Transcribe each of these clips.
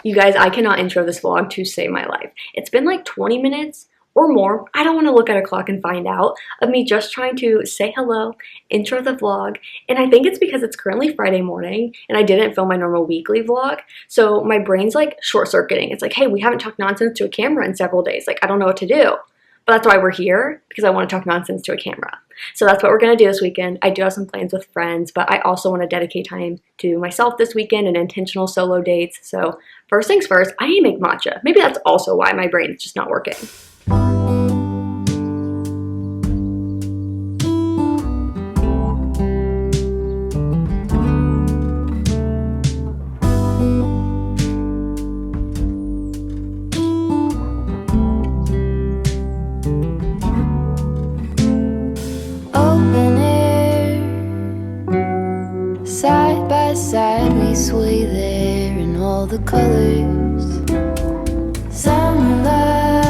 You guys, I cannot intro this vlog to save my life. It's been like 20 minutes or more, I don't want to look at a clock and find out, of me just trying to say hello, intro the vlog, and I think it's because it's currently Friday morning and I didn't film my normal weekly vlog, so my brain's like short-circuiting. It's like, hey, we haven't talked nonsense to a camera in several days. Like, I don't know what to do. But that's why we're here, because I want to talk nonsense to a camera. So that's what we're going to do this weekend. I do have some plans with friends, but I also want to dedicate time to myself this weekend and intentional solo dates. So first things first, I need to make matcha. Maybe that's also why my brain is just not working. Side by side we sway there in all the colors. Sunlight.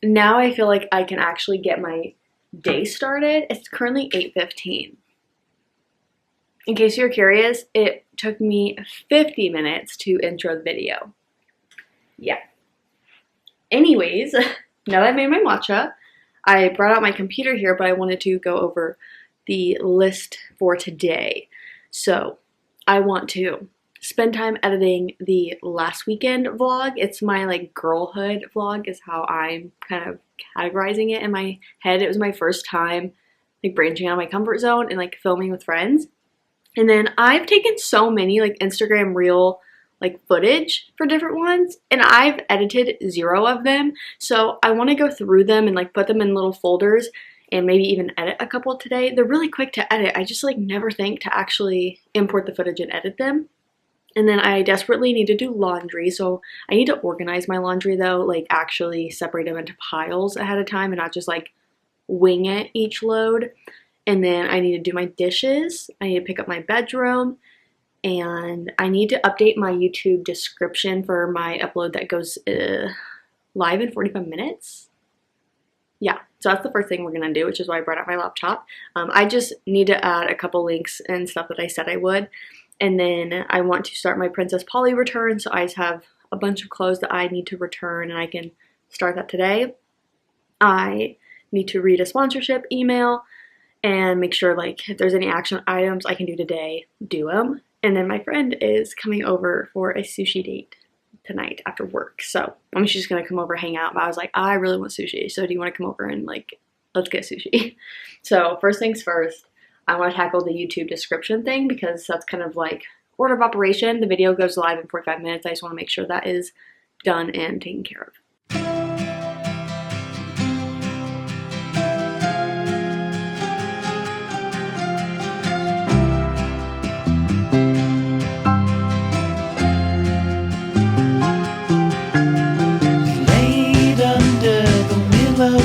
Now I feel like I can actually get my day started. It's currently 8:15. In case you're curious, it took me 50 minutes to intro the video. Yeah. Anyways, now that I've made my matcha, I brought out my computer here, but I wanted to go over the list for today. So I want to spend time editing the last weekend vlog. It's my like girlhood vlog is how I'm kind of categorizing it in my head. It was my first time like branching out of my comfort zone and like filming with friends. And then I've taken so many like Instagram reel like footage for different ones, and I've edited 0 of them, so I want to go through them and like put them in little folders and maybe even edit a couple today. They're really quick to edit. I just like never think to actually import the footage and edit them. And then I desperately need to do laundry, so I need to organize my laundry though, like actually separate them into piles ahead of time and not just like wing it each load. And then I need to do my dishes. I need to pick up my bedroom. And I need to update my YouTube description for my upload that goes live in 45 minutes. Yeah, so that's the first thing we're gonna do, which is why I brought out my laptop. I just need to add a couple links and stuff that I said I would. And then I want to start my Princess Polly return, so I just have a bunch of clothes that I need to return and I can start that today. I need to read a sponsorship email and make sure like if there's any action items I can do today, do them. And then my friend is coming over for a sushi date tonight after work. So she's just gonna come over, hang out. But I was like, I really want sushi. So do you want to come over and like, let's get sushi? So first things first, I want to tackle the YouTube description thing because that's kind of like order of operation. The video goes live in 45 minutes. I just want to make sure that is done and taken care of.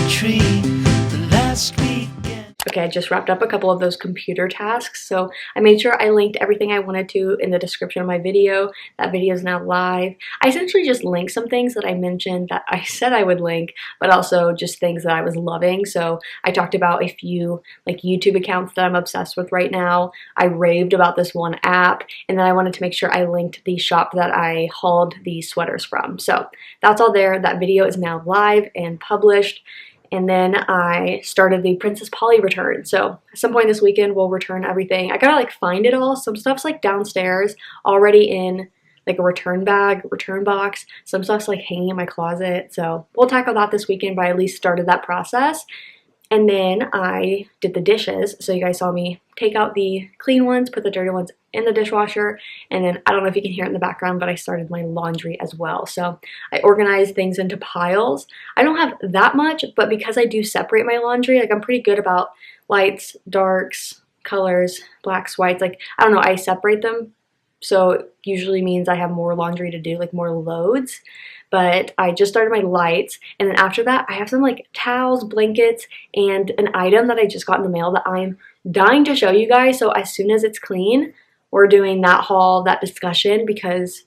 Tree the last weekend. Okay, I just wrapped up a couple of those computer tasks, so I made sure I linked everything I wanted to in the description of my video. That video is now live. I essentially just linked some things that I mentioned that I said I would link, but also just things that I was loving. So I talked about a few like YouTube accounts that I'm obsessed with right now. I raved about this one app, and then I wanted to make sure I linked the shop that I hauled these sweaters from. So that's all there. That video is now live and published. And then I started the Princess Polly return. So at some point this weekend, we'll return everything. I gotta like find it all. Some stuff's like downstairs already in like a return bag, return box. Some stuff's like hanging in my closet. So we'll tackle that this weekend, but I at least started that process. And then I did the dishes. So you guys saw me take out the clean ones, put the dirty ones in the dishwasher. And then I don't know if you can hear it in the background, but I started my laundry as well. So I organized things into piles. I don't have that much, but because I do separate my laundry, like I'm pretty good about lights, darks, colors, blacks, whites. Like, I don't know, I separate them. So it usually means I have more laundry to do, like more loads. But I just started my lights, and then after that I have some like towels, blankets, and an item that I just got in the mail that I'm dying to show you guys. So as soon as it's clean, we're doing that haul, that discussion, because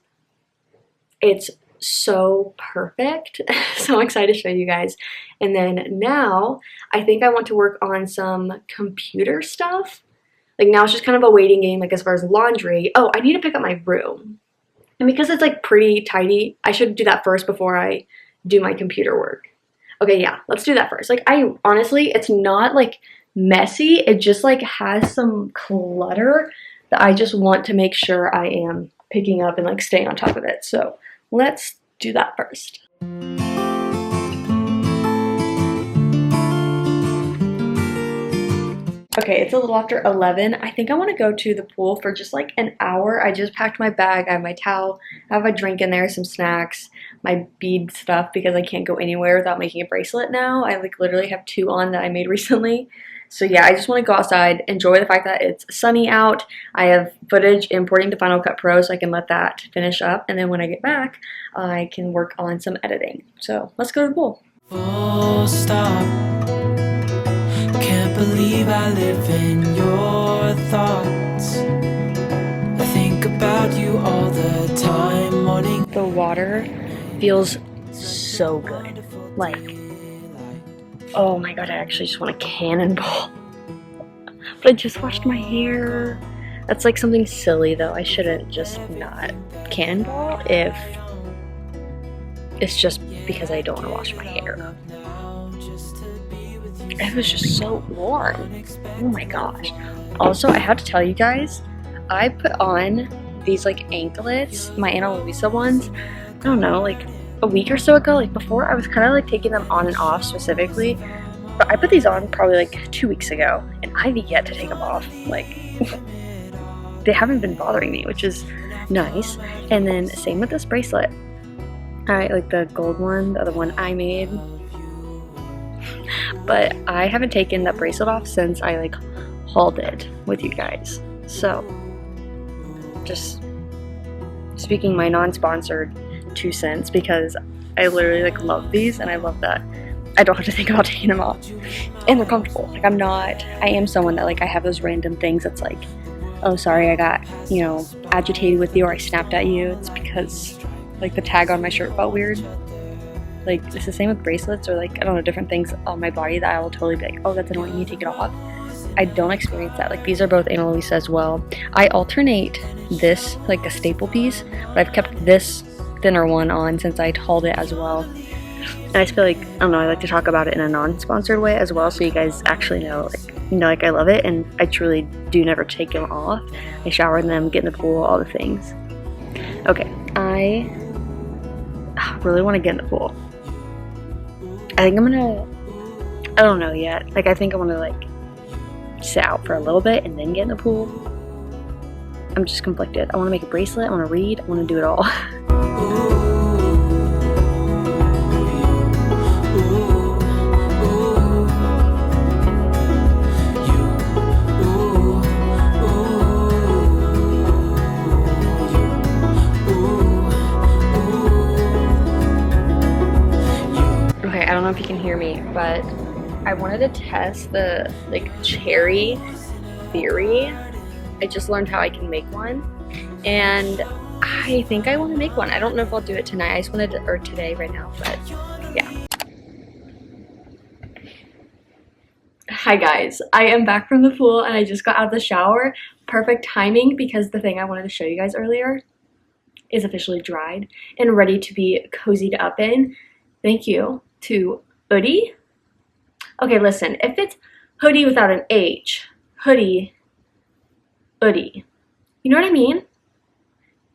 it's so perfect. So I'm excited to show you guys. And then now I think I want to work on some computer stuff. Like now it's just kind of a waiting game, like as far as laundry. Oh, I need to pick up my room. And because it's like pretty tidy, I should do that first before I do my computer work. Okay, yeah, let's do that first. Like I honestly, it's not like messy. It just like has some clutter that I just want to make sure I am picking up and like staying on top of it. So let's do that first. Okay, it's a little after 11. I think I want to go to the pool for just like an hour. I just packed my bag. I have my towel. I have a drink in there, some snacks, my bead stuff because I can't go anywhere without making a bracelet now. I like literally have 2 on that I made recently. So yeah, I just want to go outside, enjoy the fact that it's sunny out. I have footage importing to Final Cut Pro so I can let that finish up. And then when I get back, I can work on some editing. So let's go to the pool. Full stop. Can't believe I live in your thoughts. I think about you all the time, morning. The water feels so good. Like, oh my god, I actually just want a cannonball. But I just washed my hair. That's like something silly though. I shouldn't just not cannonball if it's just because I don't want to wash my hair. It was just so warm. Oh my gosh. Also, I have to tell you guys, I put on these like anklets, my Ana Luisa ones, I don't know, like a week or so ago. Like before I was kind of like taking them on and off specifically, but I put these on probably like 2 weeks ago and I've yet to take them off. Like they haven't been bothering me, which is nice. And then same with this bracelet. I like the gold one, the other one I made. But I haven't taken that bracelet off since I like hauled it with you guys. So just speaking my non-sponsored 2 cents because I literally like love these and I love that I don't have to think about taking them off. And they're comfortable. Like I am someone that like I have those random things that's like, oh sorry I got, you know, agitated with you or I snapped at you. It's because like the tag on my shirt felt weird. Like, it's the same with bracelets or, like, I don't know, different things on my body that I will totally be like, oh, that's annoying, you take it off. I don't experience that. Like, these are both Ana Luisa as well. I alternate this, like, a staple piece, but I've kept this thinner one on since I hauled it as well. And I just feel like, I don't know, I like to talk about it in a non-sponsored way as well so you guys actually know, like, I love it, and I truly do never take them off. I shower in them, get in the pool, all the things. Okay, I really want to get in the pool. I think I'm gonna, I don't know yet. Like, I think I want to, like, sit out for a little bit and then get in the pool. I'm just conflicted. I want to make a bracelet. I want to read. I want to do it all. I don't know if you can hear me, but I wanted to test the like cherry theory. I just learned how I can make one and I think I want to make one. I don't know if I'll do it tonight. I just wanted to, or today right now, but yeah. Hi guys, I am back from the pool and I just got out of the shower. Perfect timing because the thing I wanted to show you guys earlier is officially dried and ready to be cozied up in. Thank you to hoodie. Okay, listen, if it's hoodie without an H, hoodie, hoodie, you know what I mean?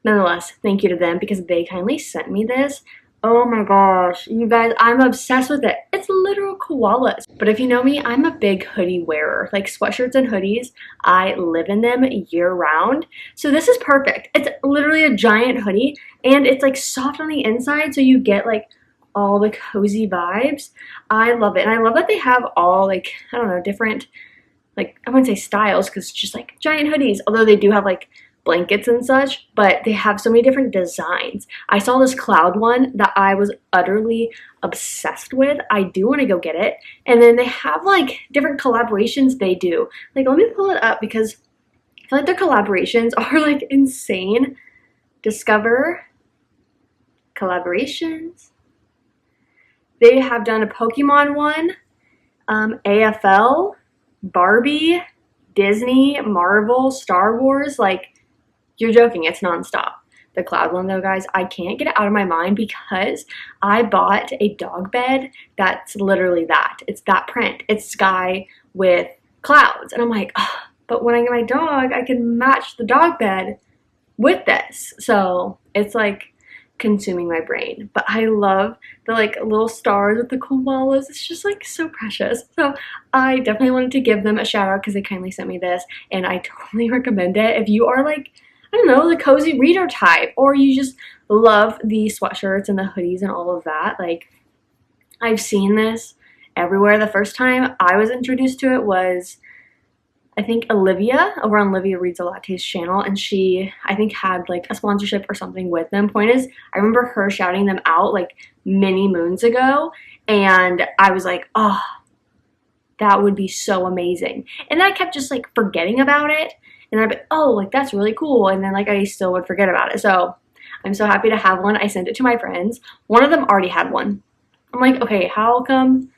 Nonetheless, thank you to them because they kindly sent me this. Oh my gosh, you guys, I'm obsessed with it. It's literal koalas. But if you know me, I'm a big hoodie wearer. Like sweatshirts and hoodies, I live in them year round. So this is perfect. It's literally a giant hoodie and it's like soft on the inside so you get like all the cozy vibes. I love it. And I love that they have all like, I don't know, different, like, I wouldn't say styles because it's just like giant hoodies. Although they do have like blankets and such, but they have so many different designs. I saw this cloud one that I was utterly obsessed with. I do want to go get it. And then they have like different collaborations they do. Like, let me pull it up because I feel like their collaborations are like insane. Discover collaborations. They have done a Pokemon one, AFL, Barbie, Disney, Marvel, Star Wars, like, you're joking, it's nonstop. The cloud one though, guys, I can't get it out of my mind because I bought a dog bed that's literally that. It's that print. It's sky with clouds. And I'm like, oh, but when I get my dog, I can match the dog bed with this. So it's like consuming my brain. But I love the like little stars with the koalas. It's just like so precious. So I definitely wanted to give them a shout out because they kindly sent me this, and I totally recommend it. If you are like, I don't know, the cozy reader type, or you just love the sweatshirts and the hoodies and all of that, like, I've seen this everywhere. The first time I was introduced to it was, I think, Olivia over on Olivia Reads a Latte's channel, and she, I think, had like a sponsorship or something with them. Point is, I remember her shouting them out like many moons ago, and I was like, oh, that would be so amazing. And I kept just like forgetting about it, and I'd be, oh, like, that's really cool, and then like I still would forget about it. So I'm so happy to have one. I sent it to my friends. One of them already had one. I'm like, okay, how come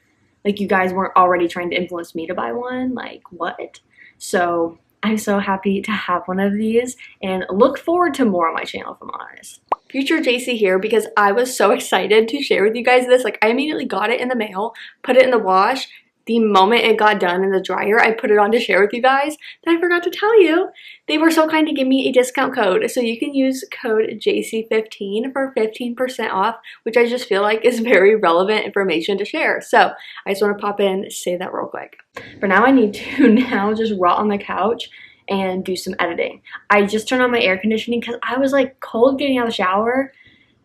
like you guys weren't already trying to influence me to buy one? Like, what? So I'm so happy to have one of these and look forward to more on my channel, if I'm honest. Future JC here because I was so excited to share with you guys this. Like, I immediately got it in the mail, put it in the wash. The moment it got done in the dryer, I put it on to share with you guys. Then I forgot to tell you, they were so kind to give me a discount code. So you can use code JC15 for 15% off, which I just feel like is very relevant information to share. So I just want to pop in, say that real quick. For now, I need to now just rot on the couch and do some editing. I just turned on my air conditioning because I was like cold getting out of the shower.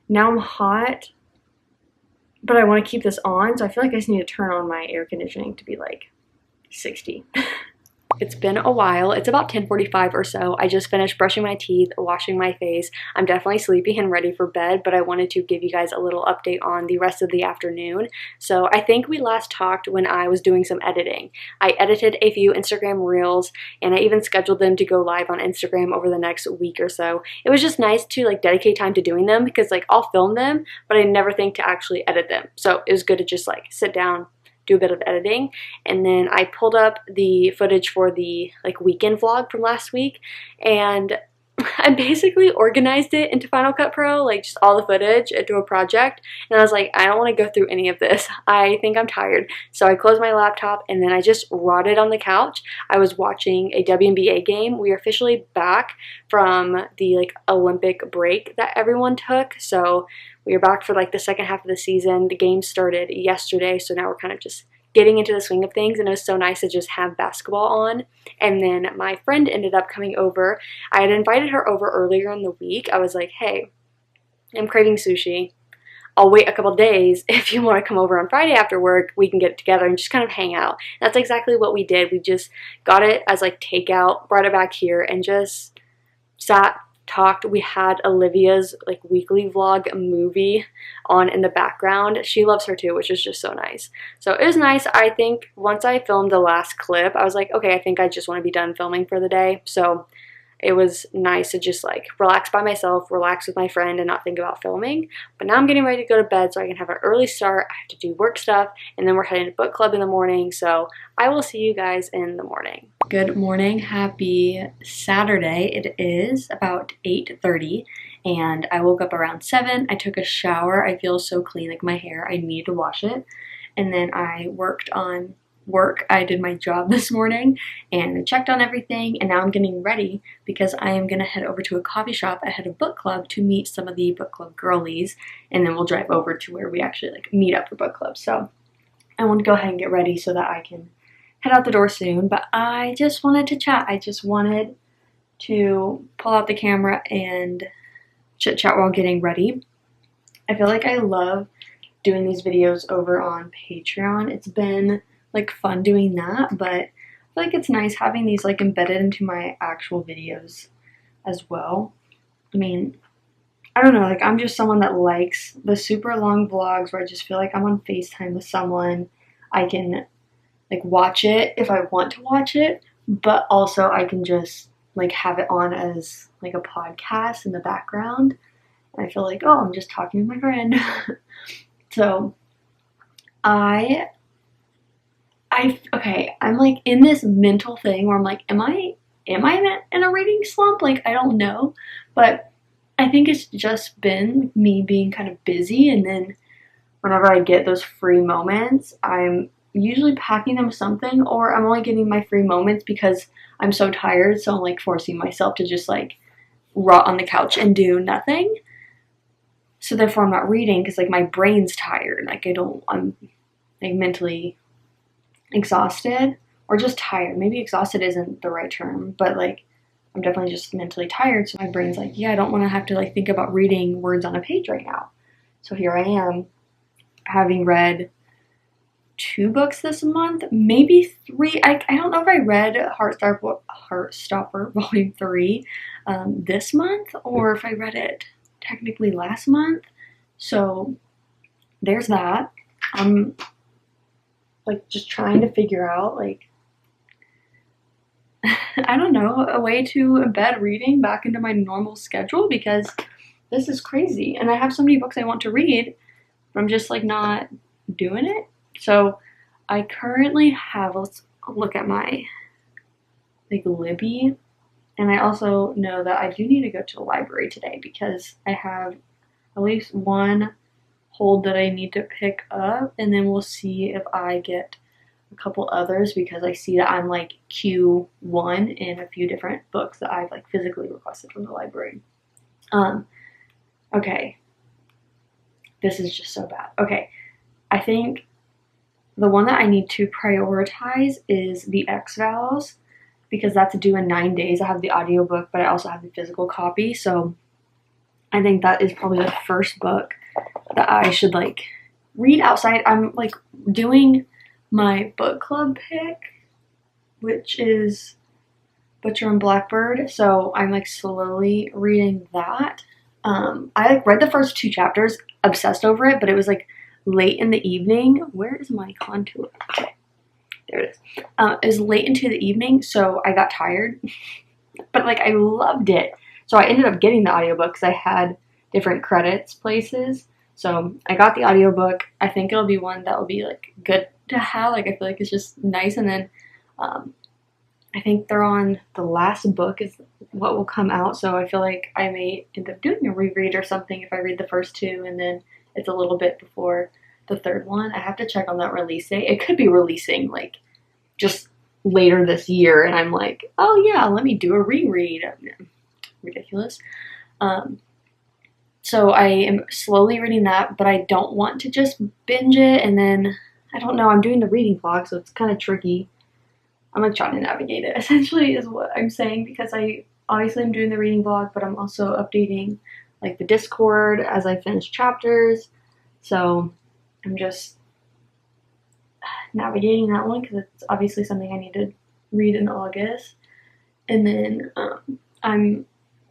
Now I'm hot, but I want to keep this on, so I feel like I just need to turn on my air conditioning to be like 60. It's been a while. It's about 10:45 or so. I just finished brushing my teeth, washing my face. I'm definitely sleepy and ready for bed, but I wanted to give you guys a little update on the rest of the afternoon. So I think we last talked when I was doing some editing. I edited a few Instagram reels, and I even scheduled them to go live on Instagram over the next week or so. It was just nice to like dedicate time to doing them because like I'll film them, but I never think to actually edit them. So it was good to just like sit down, do a bit of editing, and then I pulled up the footage for the like weekend vlog from last week, and I basically organized it into Final Cut Pro, like just all the footage into a project, and I was like, I don't want to go through any of this. I think I'm tired. So I closed my laptop and then I just rotted on the couch. I was watching a WNBA game. We are officially back from the like Olympic break that everyone took, so we are back for like the second half of the season. The game started yesterday, so now we're kind of just getting into the swing of things, and it was so nice to just have basketball on. And then my friend ended up coming over. I had invited her over earlier in the week. I was like, hey, I'm craving sushi. I'll wait a couple days. If you want to come over on Friday after work, we can get together and just kind of hang out. That's exactly what we did. We just got it as like takeout, brought it back here, and just sat, talked. We had Olivia's like weekly vlog movie on in the background. She loves her too, which is just so nice. So it was nice. I think once I filmed the last clip, I was like, okay, I think I just want to be done filming for the day. So it was nice to just like relax by myself, relax with my friend, and not think about filming. But now I'm getting ready to go to bed so I can have an early start. I have to do work stuff, and then we're heading to book club in the morning. So I will see you guys in the morning. Good morning. Happy Saturday. It is about 8:30, and I woke up around 7. I took a shower. I feel so clean, like my hair, I need to wash it. And then I worked on work. I did my job this morning and I checked on everything, and now I'm getting ready because I am gonna head over to a coffee shop ahead of book club to meet some of the book club girlies, and then we'll drive over to where we actually like meet up for book club. So I want to go ahead and get ready so that I can head out the door soon, but I just wanted to chat. I just wanted to pull out the camera and chit chat while getting ready. I feel like I love doing these videos over on Patreon. It's been like fun doing that, but I feel like it's nice having these like embedded into my actual videos as well. I mean, I don't know, like I'm just someone that likes the super long vlogs where I just feel like I'm on FaceTime with someone. I can like watch it if I want to watch it, but also I can just like have it on as like a podcast in the background. And I feel like, oh, I'm just talking with my friend. So I I'm like in this mental thing where I'm like, am I in a reading slump? Like, I don't know, but I think it's just been me being kind of busy, and then whenever I get those free moments, I'm usually packing them with something, or I'm only getting my free moments because I'm so tired, so I'm like forcing myself to just like rot on the couch and do nothing. So therefore I'm not reading because like my brain's tired. Like I'm like mentally exhausted, or just tired. Maybe exhausted isn't the right term, but like I'm definitely just mentally tired. So my brain's like, yeah, I don't want to have to like think about reading words on a page right now. So here I am, having read 2 books this month, maybe 3. I don't know if I read Heartstopper Volume 3 this month, or if I read it technically last month. So there's that. I'm like just trying to figure out like I don't know, a way to embed reading back into my normal schedule, because this is crazy and I have so many books I want to read, but I'm just like not doing it. So I currently have, let's look at my like Libby, and I also know that I do need to go to the library today because I have at least one hold that I need to pick up, and then we'll see if I get a couple others, because I see that I'm like Q1 in a few different books that I've like physically requested from the library. Okay. This is just so bad. Okay. I think the one that I need to prioritize is The X-Files, because that's due in 9 days. I have the audiobook, but I also have the physical copy. So I think that is probably the first book that I should like read outside. I'm like doing my book club pick, which is Butcher and Blackbird. So I'm like slowly reading that. I like read the first 2 chapters, obsessed over it, but it was like late in the evening. Where is my contour? Okay, there it is. It was late into the evening, so I got tired, but like I loved it. So I ended up getting the audiobook because I had different credits places. So I got the audiobook. I think it'll be one that will be like good to have. Like I feel like it's just nice. And then I think they're on the last book is what will come out. So I feel like I may end up doing a reread or something if I read the first 2 and then it's a little bit before the 3rd one. I have to check on that release date. It could be releasing like just later this year, and I'm like, oh yeah, let me do a reread. Ridiculous. So I am slowly reading that, but I don't want to just binge it, and then I don't know, I'm doing the reading vlog, so it's kind of tricky. I'm like trying to navigate it, essentially, is what I'm saying, because I obviously I'm doing the reading vlog, but I'm also updating like the Discord as I finish chapters. So I'm just navigating that one because it's obviously something I need to read in August. And then I'm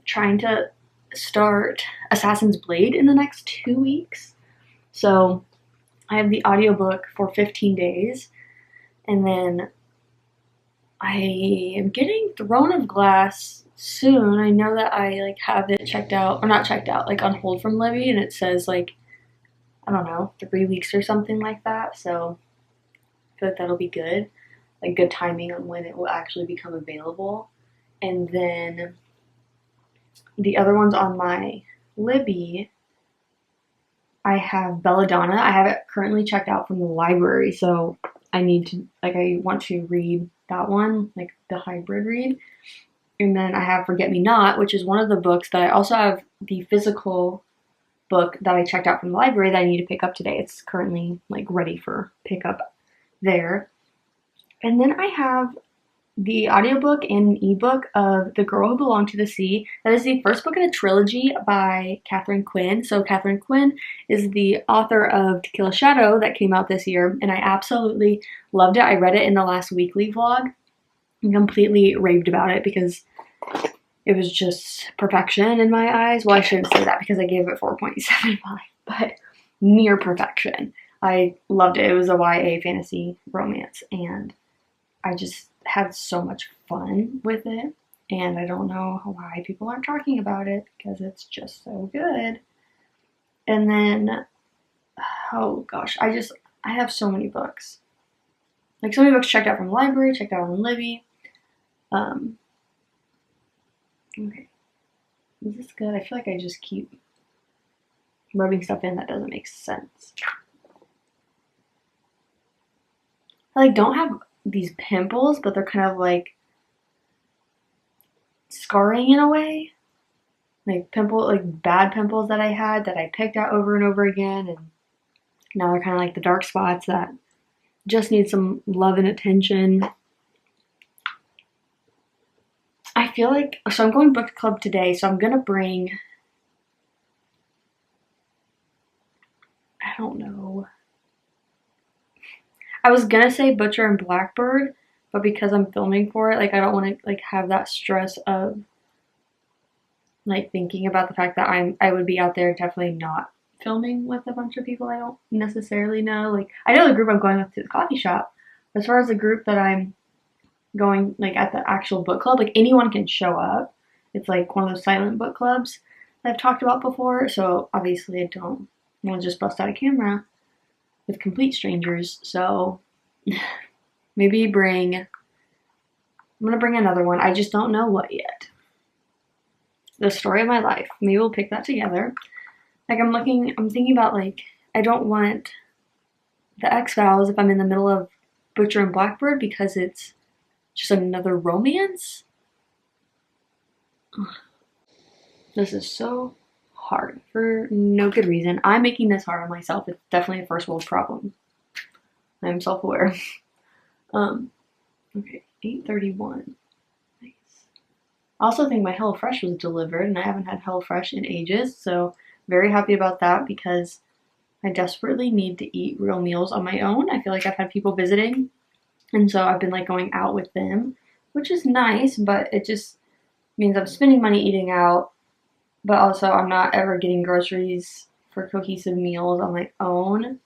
trying to start Assassin's Blade in the next 2 weeks. So I have the audiobook for 15 days, and then I am getting Throne of Glass soon. I know that I like have it checked out, or not checked out, like on hold from Libby, and it says like, I don't know, 3 weeks or something like that. So I feel like that'll be good, like good timing on when it will actually become available. And then the other ones on my Libby, I have Belladonna. I have it currently checked out from the library, so I need to, like, I want to read that one, like the hybrid read. And then I have Forget Me Not, which is one of the books that I also have the physical book that I checked out from the library that I need to pick up today. It's currently like ready for pickup there. And then I have the audiobook and an ebook of The Girl Who Belonged to the Sea. That is the first book in a trilogy by Catherine Quinn. So Catherine Quinn is the author of To Kill a Shadow that came out this year, and I absolutely loved it. I read it in the last weekly vlog and completely raved about it because it was just perfection in my eyes. Well, I shouldn't say that because I gave it 4.75, but near perfection. I loved it. It was a YA fantasy romance, and I just had so much fun with it, and I don't know why people aren't talking about it because it's just so good. And then, oh gosh, I have so many books. Like so many books checked out from the library, checked out on Libby. Okay. Is this good? I feel like I just keep rubbing stuff in that doesn't make sense. I like don't have these pimples, but they're kind of like scarring in a way. Like bad pimples that I had that I picked out over and over again, and now they're kind of like the dark spots that just need some love and attention. I feel like, so I'm going book club today, so I'm gonna bring, I don't know. I was gonna say Butcher and Blackbird, but because I'm filming for it, like I don't want to like have that stress of like thinking about the fact that I would be out there definitely not filming with a bunch of people I don't necessarily know. Like I know the group I'm going with to the coffee shop. As far as the group that I'm going like at the actual book club, like anyone can show up. It's like one of those silent book clubs that I've talked about before. So obviously I don't want to just bust out a camera with complete strangers. So maybe I'm gonna bring another one. I just don't know what yet. The story of my life. Maybe we'll pick that together. Like I'm thinking about like, I don't want the X-Files if I'm in the middle of Butcher and Blackbird because it's just another romance. Ugh. This is so hard for no good reason. I'm making this hard on myself. It's definitely a first world problem. I'm self-aware. Okay, 8:31. Nice. I also think my HelloFresh was delivered, and I haven't had HelloFresh in ages, so very happy about that because I desperately need to eat real meals on my own. I feel like I've had people visiting, and so I've been like going out with them, which is nice, but it just means I'm spending money eating out, but also I'm not ever getting groceries for cohesive meals on my own.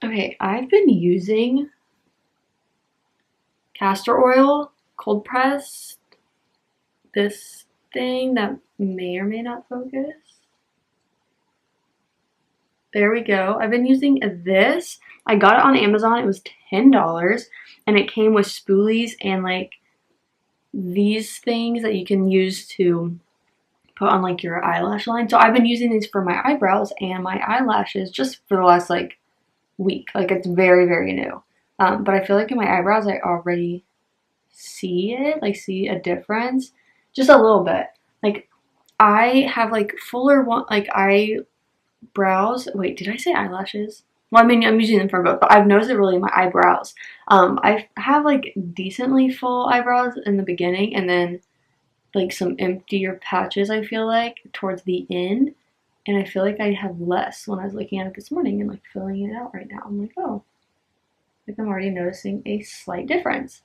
Okay, I've been using castor oil, cold pressed, this thing that may or may not focus. There we go. I've been using this. I got it on Amazon. It was $10 and it came with spoolies and like these things that you can use to put on like your eyelash line. So I've been using these for my eyebrows and my eyelashes just for the last like week. Like it's very, very new. But I feel like in my eyebrows I already see it, like see a difference. Just a little bit. Like I have like fuller one, like eyebrows. Wait, did I say eyelashes? Well, I mean, I'm using them for both, but I've noticed it really in my eyebrows. I have like decently full eyebrows in the beginning and then like some emptier patches I feel like towards the end. And I feel like I have less when I was looking at it this morning and like filling it out right now. I'm like, oh, like I'm already noticing a slight difference.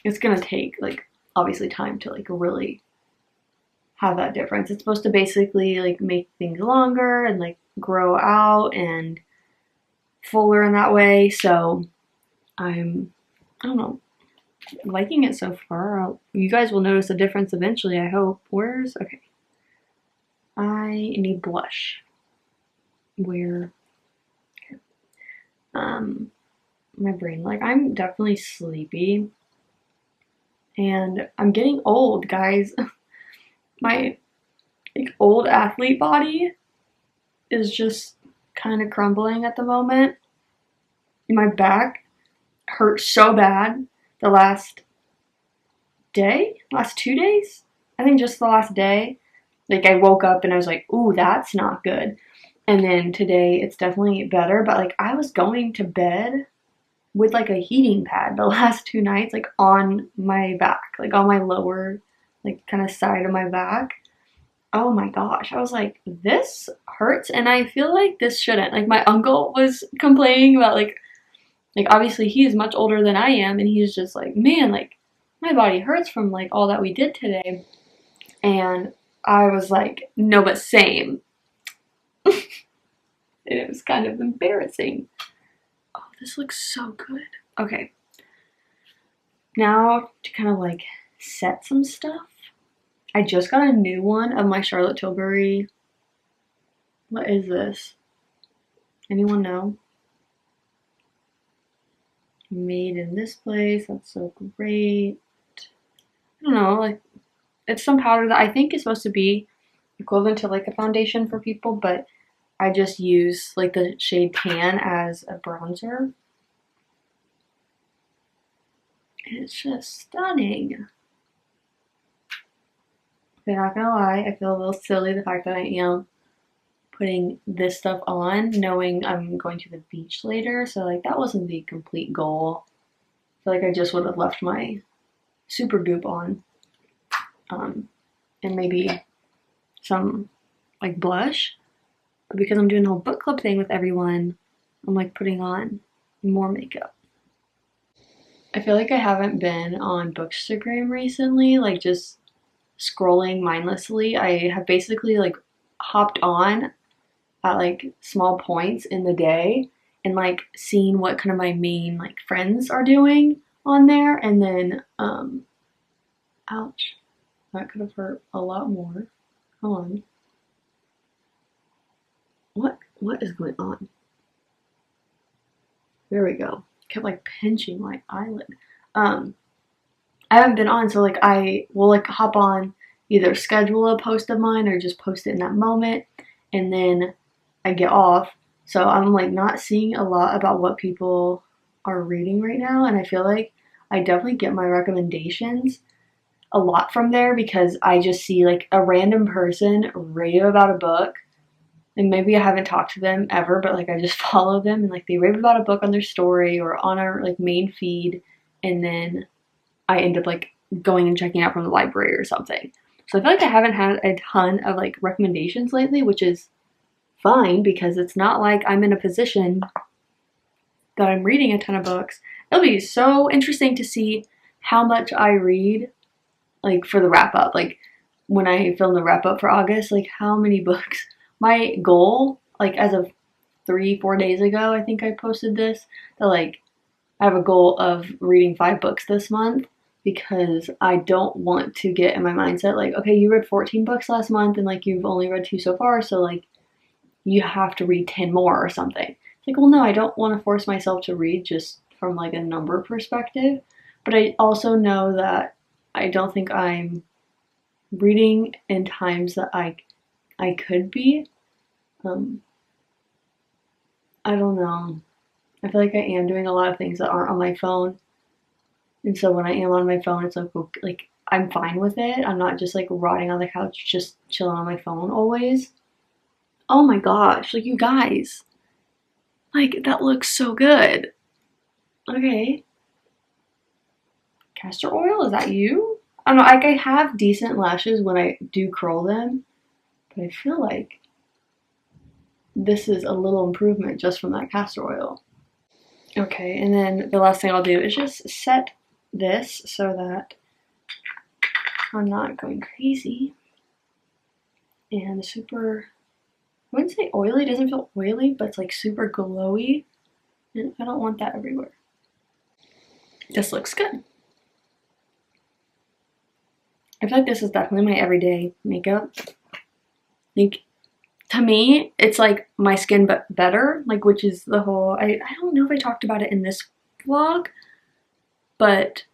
It's gonna take like obviously time to like really have that difference. It's supposed to basically like make things longer and like grow out and fuller in that way. So I don't know, liking it so far. You guys will notice a difference eventually, I hope. Okay. I need blush. Where? Okay. My brain, like I'm definitely sleepy and I'm getting old, guys. My like old athlete body is just kind of crumbling at the moment. My back hurt so bad the last 2 days. I think just the last day. Like I woke up and I was like, ooh, that's not good. And then today it's definitely better, but like I was going to bed with like a heating pad the last 2 nights, like on my back, like on my lower, like kind of side of my back. Oh my gosh. I was like, this hurts and I feel like this shouldn't. Like my uncle was complaining about like obviously he is much older than I am and he's just like, man, like my body hurts from like all that we did today. And I was like, no, but same. And it was kind of embarrassing. Oh, this looks so good. Okay. Now to kind of like set some stuff. I just got a new one of my Charlotte Tilbury. What is this? Anyone know? made in this place. That's so great. I don't know, like it's some powder that I think is supposed to be equivalent to like a foundation for people, but I just use like the shade Tan as a bronzer. And it's just stunning. But not gonna lie, I feel a little silly the fact that I am putting this stuff on knowing I'm going to the beach later, so like that wasn't the complete goal. I feel like I just would have left my super goop on, and maybe some like blush, but because I'm doing the whole book club thing with everyone, I'm like putting on more makeup. I feel like I haven't been on Bookstagram recently, like just scrolling mindlessly. I have basically like hopped on at like small points in the day and like seeing what kind of my main like friends are doing on there, and then ouch, that could have hurt a lot more. Hold on. What is going on? There we go. Kept like pinching my eyelid. I haven't been on, so like I will like hop on, either schedule a post of mine or just post it in that moment, and then I get off. So I'm like not seeing a lot about what people are reading right now, and I feel like I definitely get my recommendations a lot from there because I just see like a random person rave about a book, and maybe I haven't talked to them ever, but like I just follow them and like they rave about a book on their story or on our like main feed, and then I end up like going and checking out from the library or something. So I feel like I haven't had a ton of like recommendations lately, which is fine because it's not like I'm in a position that I'm reading a ton of books. It'll be so interesting to see how much I read like for the wrap up. Like when I film the wrap up for August, like how many books. My goal, like as of 3-4 days ago, I think I posted this, that like I have a goal of reading 5 books this month because I don't want to get in my mindset like, okay, you read 14 books last month and like you've only read 2 so far, so like you have to read 10 more or something. It's like, well, no, I don't want to force myself to read just from like a number perspective, but I also know that I don't think I'm reading in times that I could be. I don't know. I feel like I am doing a lot of things that aren't on my phone. And so when I am on my phone, it's like I'm fine with it. I'm not just like rotting on the couch, just chilling on my phone always. Oh my gosh, like you guys. Like that looks so good. Okay. Castor oil, is that you? I don't know, like I have decent lashes when I do curl them, but I feel like this is a little improvement just from that castor oil. Okay, and then the last thing I'll do is just set this so that I'm not going crazy. And super, I wouldn't say oily, it doesn't feel oily, but it's like super glowy. And I don't want that everywhere. This looks good. I feel like this is definitely my everyday makeup. Like, to me, it's like my skin but better, like, which is the whole, I don't know if I talked about it in this vlog, but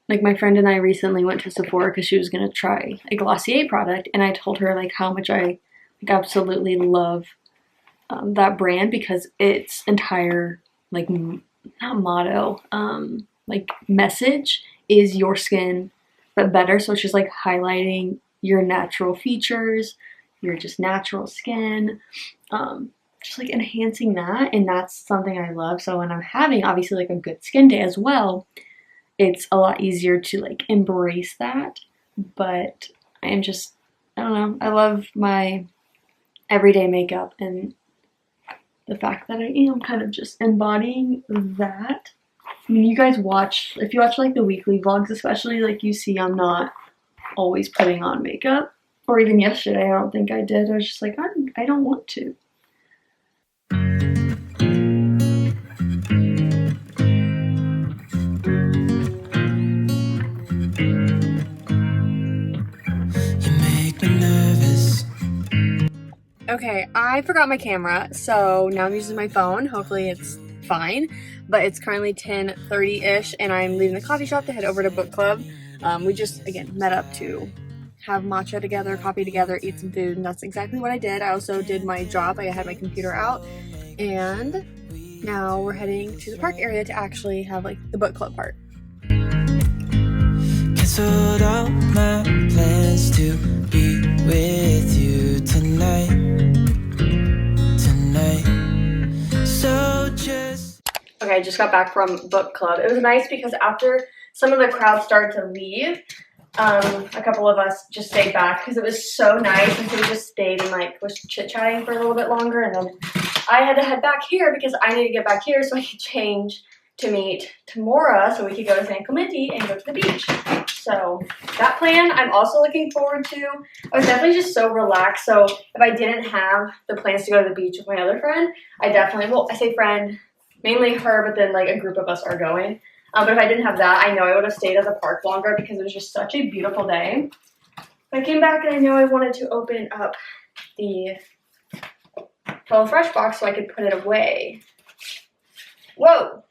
like my friend and I recently went to Sephora because she was going to try a Glossier product, and I told her like how much I like absolutely love that brand because its entire like not motto, like message is your skin but better. So it's just like highlighting your natural features, your just natural skin, just like enhancing that, and that's something I love. So when I'm having obviously like a good skin day as well, it's a lot easier to like embrace that. But I am just, I don't know, I love my everyday makeup, and the fact that I am kind of just embodying that. I mean, you guys watch, if you watch like the weekly vlogs especially, like you see I'm not always putting on makeup. Or even yesterday, I don't think I did. I was just like, I don't want to. You make me nervous. Okay, I forgot my camera, so now I'm using my phone. Hopefully it's fine. But it's currently 10:30-ish, and I'm leaving the coffee shop to head over to book club. We just, again, met up to have matcha together, coffee together, eat some food, and that's exactly what I did. I also did my job. I had my computer out, and now we're heading to the park area to actually have like the book club part. Canceled all my plans to be with you tonight. So just okay, I just got back from book club. It was nice because after some of the crowd started to leave, a couple of us just stayed back because it was so nice, and so we just stayed and like was chit-chatting for a little bit longer, and then I had to head back here because I need to get back here so I could change to meet Tamora so we could go to San Clemente and go to the beach. So that plan I'm also looking forward to. I was definitely just so relaxed, so if I didn't have the plans to go to the beach with my other friend, I definitely, well, I say friend, mainly her, but then like a group of us are going. But if I didn't have that, I know I would have stayed at the park longer because it was just such a beautiful day. I came back and I know I wanted to open up the HelloFresh box so I could put it away. Whoa!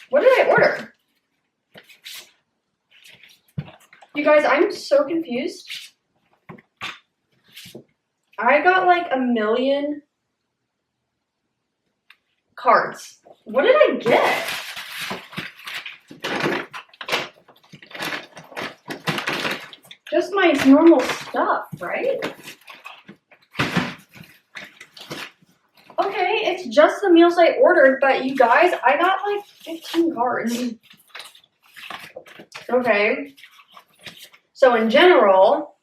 What did I order? You guys, I'm so confused. I got like 1 million cards. What did I get? Just my normal stuff, right? Okay, it's just the meals I ordered, but you guys, I got like 15 cards. Okay. So in general,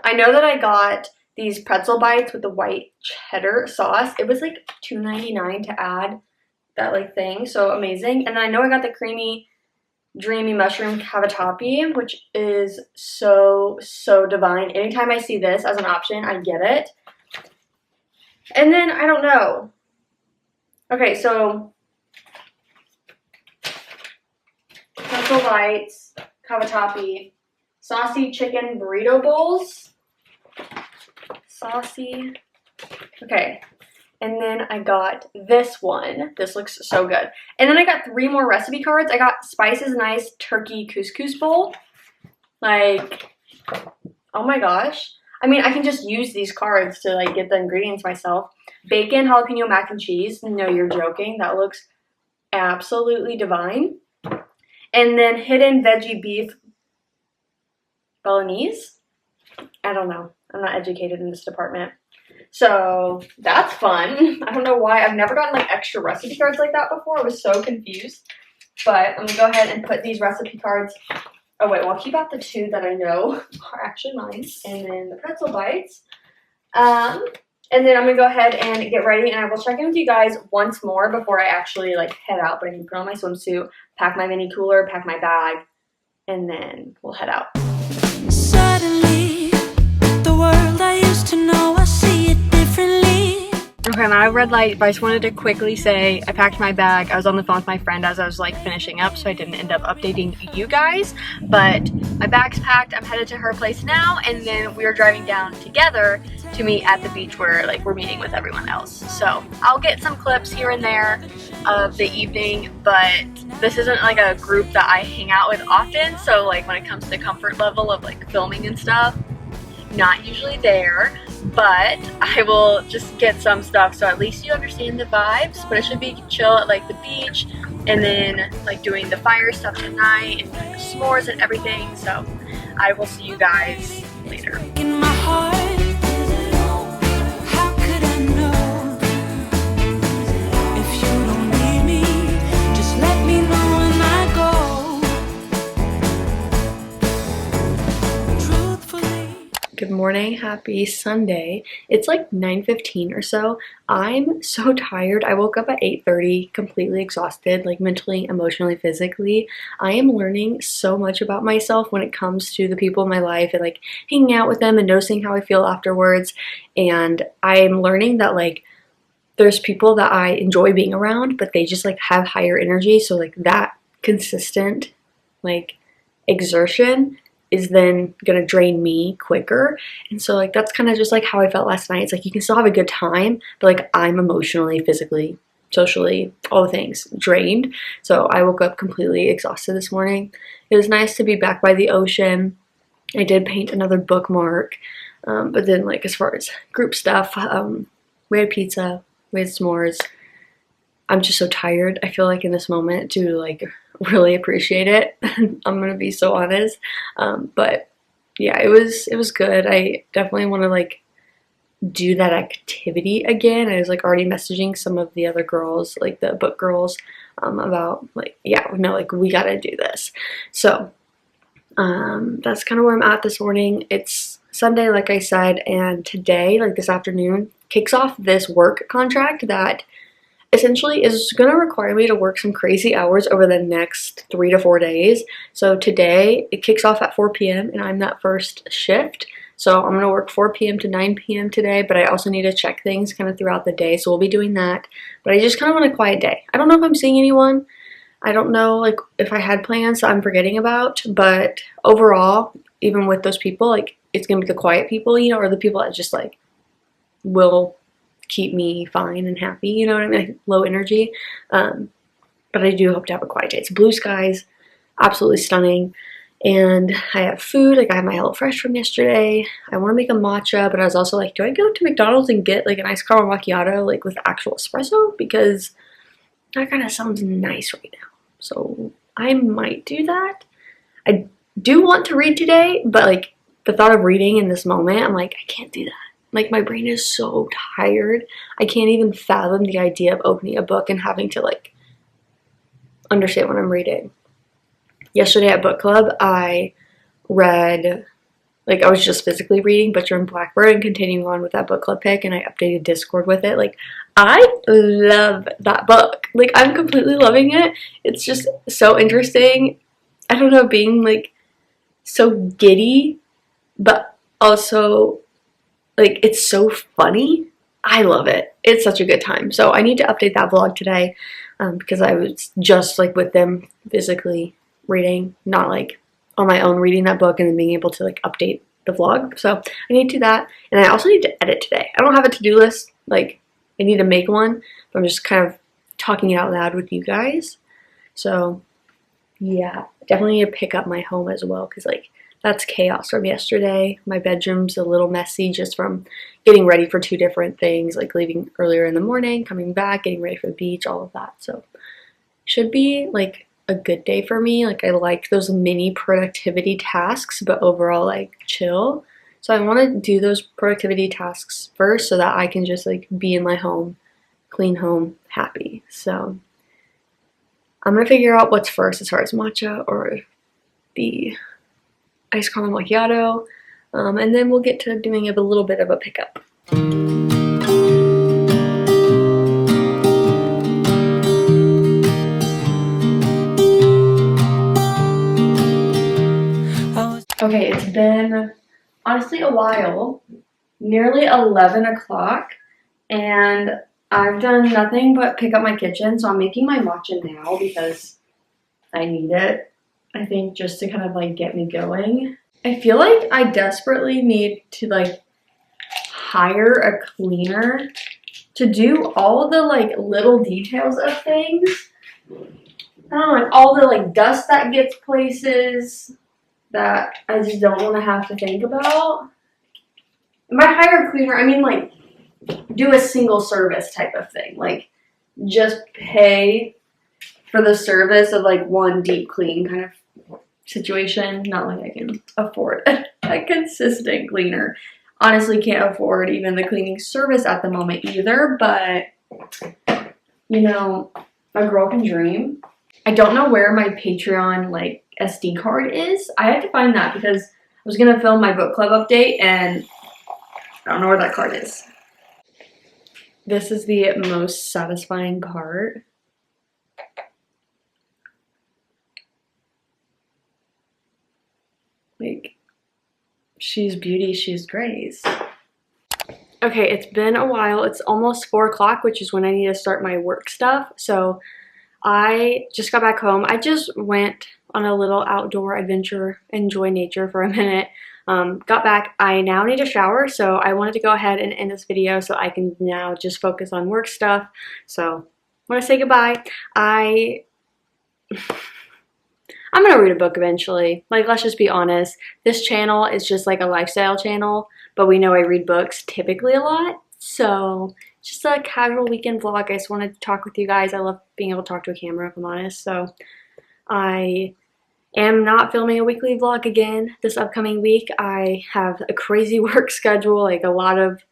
I know that I got these pretzel bites with the white cheddar sauce. It was like $2.99 to add that like thing, so amazing. And then I know I got the creamy dreamy mushroom cavatappi, which is so divine. Anytime I see this as an option, I get it. And then I don't know. Okay, so pretzel bites, cavatappi, saucy chicken burrito bowls, saucy. Okay. And then I got this one. This looks so good. And then I got 3 more recipe cards. I got Spices Nice Turkey Couscous Bowl. Like, oh my gosh. I mean, I can just use these cards to like get the ingredients myself. Bacon jalapeno mac and cheese. No, you're joking. That looks absolutely divine. And then hidden veggie beef bolognese. I don't know. I'm not educated in this department. So that's fun. I don't know why. I've never gotten like extra recipe cards like that before. I was so confused. But I'm going to go ahead and put these recipe cards. Oh wait, well I'll keep out the 2 that I know are actually mine. And then the pretzel bites. And then I'm going to go ahead and get ready. And I will check in with you guys once more before I actually like head out. But I need to put on my swimsuit, pack my mini cooler, pack my bag. And then we'll head out. Suddenly, the world I used to know, I see it differently. Okay, I'm at a red light, but I just wanted to quickly say I packed my bag. I was on the phone with my friend as I was like finishing up, so I didn't end up updating you guys. But my bag's packed. I'm headed to her place now, and then we are driving down together to meet at the beach where like we're meeting with everyone else. So I'll get some clips here and there of the evening, but this isn't like a group that I hang out with often. So like when it comes to the comfort level of like filming and stuff, not usually there, but I will just get some stuff so at least you understand the vibes. But it should be chill at like the beach, and then like doing the fire stuff tonight and doing the s'mores and everything. So I will see you guys later. In my heart, how could I know? If you don't need me, just let me know when I go. Truthfully. Good morning, happy Sunday. It's like 9:15 or so. I'm so tired. I woke up at 8:30, completely exhausted, like mentally, emotionally, physically. I am learning so much about myself when it comes to the people in my life and like hanging out with them and noticing how I feel afterwards. And I'm learning that like there's people that I enjoy being around, but they just like have higher energy. So like that consistent like exertion is then gonna drain me quicker. And so like that's kind of just like how I felt last night. It's like you can still have a good time, but like I'm emotionally, physically socially, all the things, drained. So I woke up completely exhausted this morning. It was nice to be back by the ocean. I did paint another bookmark, but then like as far as group stuff, we had pizza, we had s'mores. I'm just so tired. I feel like in this moment to like really appreciate it. I'm gonna be so honest. But yeah, it was good. I definitely want to like do that activity again. I was like already messaging some of the other girls, like the book girls, about like, yeah, no, like we gotta do this. So that's kind of where I'm at this morning. It's Sunday, like I said, and today, like this afternoon, kicks off this work contract that essentially is going to require me to work some crazy hours over the next 3 to 4 days. So today it kicks off at 4 p.m. and I'm that first shift. So I'm going to work 4 p.m. to 9 p.m. today, but I also need to check things kind of throughout the day. So we'll be doing that. But I just kind of want a quiet day. I don't know if I'm seeing anyone. I don't know like if I had plans that I'm forgetting about, but overall, even with those people, like it's going to be the quiet people, you know, or the people that just like will keep me fine and happy, you know what I mean? Like, low energy. But I do hope to have a quiet day. It's blue skies, absolutely stunning. And I have food, like I have my HelloFresh from yesterday. I want to make a matcha, but I was also like, do I go to McDonald's and get like an iced caramel macchiato like with actual espresso? Because that kind of sounds nice right now. So I might do that. I do want to read today, but like the thought of reading in this moment, I'm like, I can't do that. Like my brain is so tired. I can't even fathom the idea of opening a book and having to like understand what I'm reading. Yesterday at book club, I read, like I was just physically reading Butcher and Blackbird and continuing on with that book club pick, and I updated Discord with it. Like I love that book. Like I'm completely loving it. It's just so interesting. I don't know, being like so giddy, but also like it's so funny. I love it. It's such a good time. So I need to update that vlog today because I was just like with them physically reading, not like on my own reading that book and then being able to like update the vlog. So I need to do that. And I also need to edit today. I don't have a to-do list. Like I need to make one, but I'm just kind of talking it out loud with you guys. So yeah, definitely need to pick up my home as well because like that's chaos from yesterday. My bedroom's a little messy just from getting ready for 2 different things, like leaving earlier in the morning, coming back, getting ready for the beach, all of that. So should be like a good day for me. Like I like those mini productivity tasks, but overall like chill. So I want to do those productivity tasks first so that I can just like be in my home, clean home, happy. So I'm going to figure out what's first as far as matcha or the iced caramel macchiato, and then we'll get to doing a little bit of a pickup. Okay, it's been honestly a while, nearly 11 o'clock, and I've done nothing but pick up my kitchen, so I'm making my matcha now because I need it. I think just to kind of like get me going. I feel like I desperately need to like hire a cleaner to do all the like little details of things. I don't know, like all the like dust that gets places that I just don't want to have to think about. By hire a cleaner, I mean like do a single service type of thing. Like just pay for the service of like one deep clean kind of situation. Not like I can afford a consistent cleaner. Honestly can't afford even the cleaning service at the moment either, but you know, a girl can dream. I don't know where my Patreon like SD card is. I had to find that because I was gonna film my book club update and I don't know where that card is. This is the most satisfying part. Like, she's beauty, she's grace. Okay, it's been a while. It's almost 4 o'clock, which is when I need to start my work stuff. So I just got back home. I just went on a little outdoor adventure, enjoy nature for a minute. Got back. I now need a shower, so I wanted to go ahead and end this video so I can now just focus on work stuff. So want to say goodbye. I'm gonna read a book eventually. Like, let's just be honest. This channel is just like a lifestyle channel, but we know I read books typically a lot. So just a casual weekend vlog. I just wanted to talk with you guys. I love being able to talk to a camera, if I'm honest. So I am not filming a weekly vlog again this upcoming week. I have a crazy work schedule, like a lot of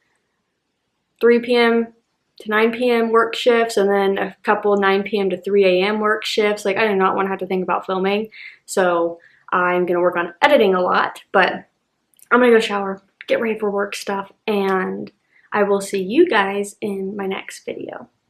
3 p.m. to 9 p.m. work shifts, and then a couple 9 p.m. to 3 a.m. work shifts. Like, I do not want to have to think about filming, so I'm gonna work on editing a lot, but I'm gonna go shower, get ready for work stuff, and I will see you guys in my next video.